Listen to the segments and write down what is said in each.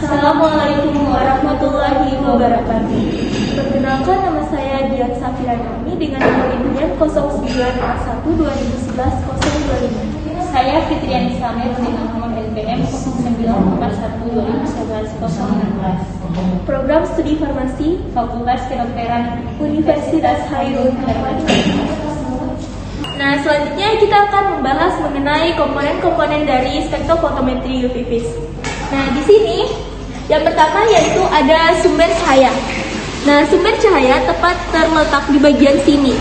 Assalamualaikum warahmatullahi wabarakatuh. Perkenalkan, nama saya Dian Safira Nami dengan nomor induk 09412011-025. Saya Fitriani Samer dengan nomor LPM 09412011-016. Program Studi Farmasi Fakultas Kedokteran Universitas Hairun Harmadi. Nah, selanjutnya kita akan membahas mengenai komponen-komponen dari spektrofotometri UV vis. Nah, di sini yang pertama yaitu ada sumber cahaya. Nah, sumber cahaya tepat terletak di bagian sini.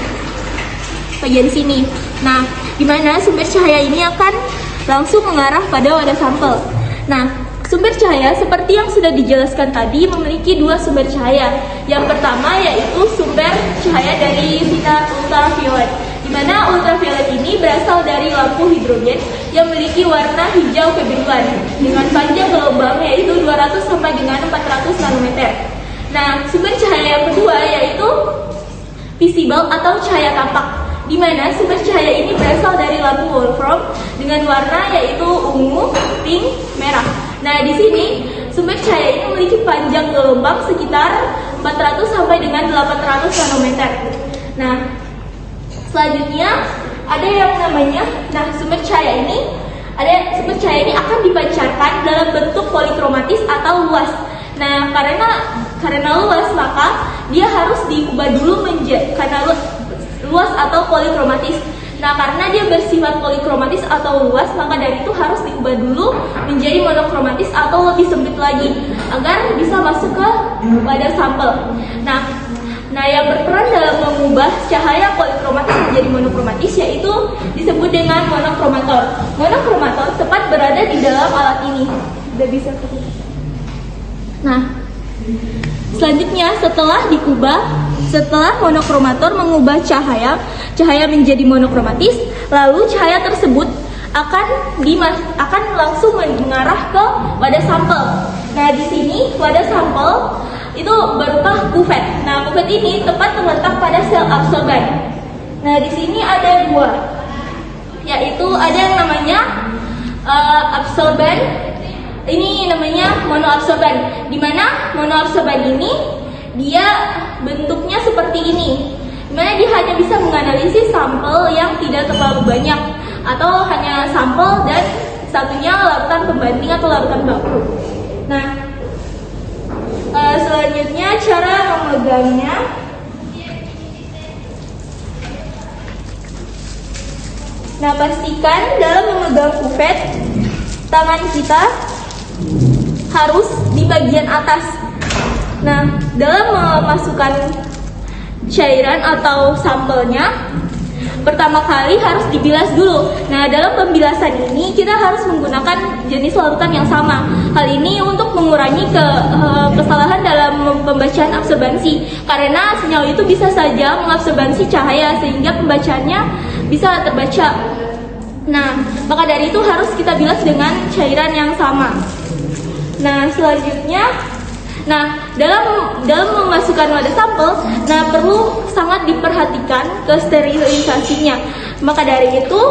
Nah, di mana sumber cahaya ini akan langsung mengarah pada wadah sampel. Nah, sumber cahaya seperti yang sudah dijelaskan tadi memiliki dua sumber cahaya. Yang pertama yaitu sumber cahaya dari sinar ultraviolet, di mana ultraviolet ini berasal dari lampu hidrogen yang memiliki warna hijau kebiruan dengan panjang gelombang yaitu 200 sampai dengan 400 nanometer. Nah, sumber cahaya yang kedua yaitu visible atau cahaya tampak, di mana sumber cahaya ini berasal dari lampu wolfram dengan warna yaitu ungu, pink, merah. Nah, di sini sumber cahaya ini memiliki panjang gelombang sekitar 400 sampai dengan 800 nanometer. Nah, selanjutnya ada yang namanya, sumber cahaya ini akan dipancarkan dalam bentuk polikromatis atau luas. Nah, karena luas maka dia harus diubah dulu karena luas atau polikromatis. Nah, karena dia bersifat polikromatis atau luas, maka dari itu harus diubah dulu menjadi monokromatis atau lebih sempit lagi agar bisa masuk ke wadah sampel. Nah, yang berperan dalam mengubah cahaya polikromatis menjadi monokromatis yaitu disebut dengan monokromator. Monokromator tepat berada di dalam alat ini. Sudah bisa terlihat. Nah, selanjutnya setelah monokromator mengubah cahaya menjadi monokromatis, lalu cahaya tersebut akan langsung mengarah ke wadah sampel. Nah, di sini wadah sampel itu berupa kuvet. Nah, kuvet ini tepat terletak pada sel absorban. Nah, di sini ada dua, yaitu ada yang namanya absorban. Ini namanya monoabsorban, di mana monoabsorban ini dia bentuknya seperti ini, di mana dia hanya bisa menganalisis sampel yang tidak terlalu banyak atau hanya sampel dan satunya larutan pembanding atau larutan baku. Nah, selanjutnya cara memegangnya. Nah, pastikan dalam memegang kuvet tangan kita harus di bagian atas. Nah, dalam memasukkan cairan atau sampelnya, pertama kali harus dibilas dulu. Nah, dalam pembilasan ini kita harus menggunakan jenis larutan yang sama. Hal ini untuk mengurangi kesalahan dalam pembacaan absorbansi, karena sinyal itu bisa saja mengabsorbansi cahaya sehingga pembacaannya bisa terbaca. Nah, maka dari itu harus kita bilas dengan cairan yang sama. Nah, selanjutnya, dalam memasukkan wadah sampel, perlu sangat diperhatikan kesterilisasinya. Maka dari itu,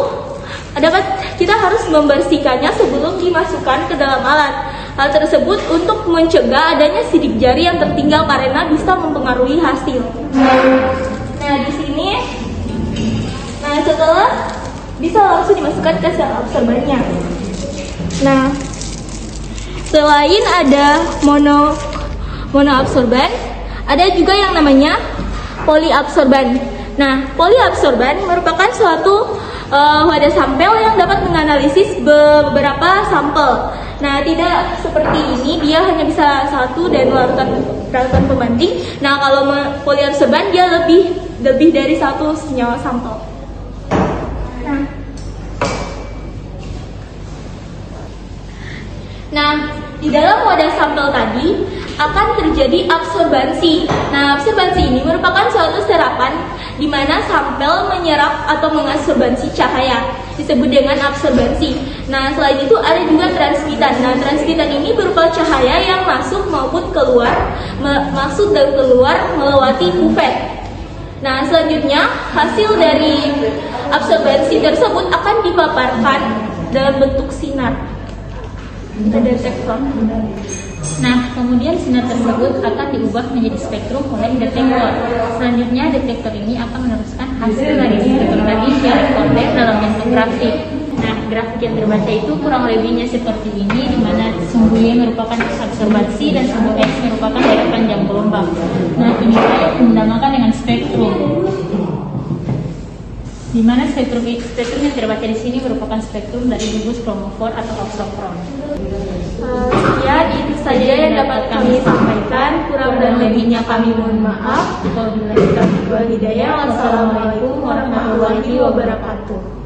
kita harus membersihkannya sebelum dimasukkan ke dalam alat. Hal tersebut untuk mencegah adanya sidik jari yang tertinggal karena bisa mempengaruhi hasil. Nah, di sini, setelah bisa langsung dimasukkan ke sel absorbannya. Nah, selain ada monoabsorban, ada juga yang namanya poliabsorban. Nah, poliabsorban merupakan suatu wadah sampel yang dapat menganalisis beberapa sampel. Nah, tidak seperti ini, dia hanya bisa satu dan larutan pembanding. Nah, kalau poliabsorban dia lebih dari satu senyawa sampel. Nah, di dalam wadah sampel tadi akan terjadi absorbansi. Nah, absorbansi ini merupakan suatu serapan di mana sampel menyerap atau mengabsorbansi cahaya, disebut dengan absorbansi. Nah, selain itu ada juga transmitan. Nah, transmitan ini berupa cahaya yang masuk maupun keluar, masuk dan keluar melewati kuvet. Nah, selanjutnya hasil dari absorbansi tersebut akan dipaparkan dalam bentuk sinar. Ada detektor. Nah, kemudian sinar tersebut akan diubah menjadi spektrum oleh detektor. Selanjutnya, detektor ini akan meneruskan hasil dari spektrum tadi ke rekorder dalam bentuk grafik. Nah, grafik yang terbaca itu kurang lebihnya seperti ini, di mana sumbu Y merupakan absorbasi dan sumbu X merupakan daerah panjang gelombang. Nah, ini yang dinamakan dengan spektrum. Di mana spektrum yang terbaca di sini merupakan spektrum dari gugus kromofor atau oksokron. Sekian itu saja yang dapat kami sampaikan. Kurang dan lebihnya kami mohon maaf. Wabillahi taufiq wal hidayah. Wassalamualaikum warahmatullahi wabarakatuh.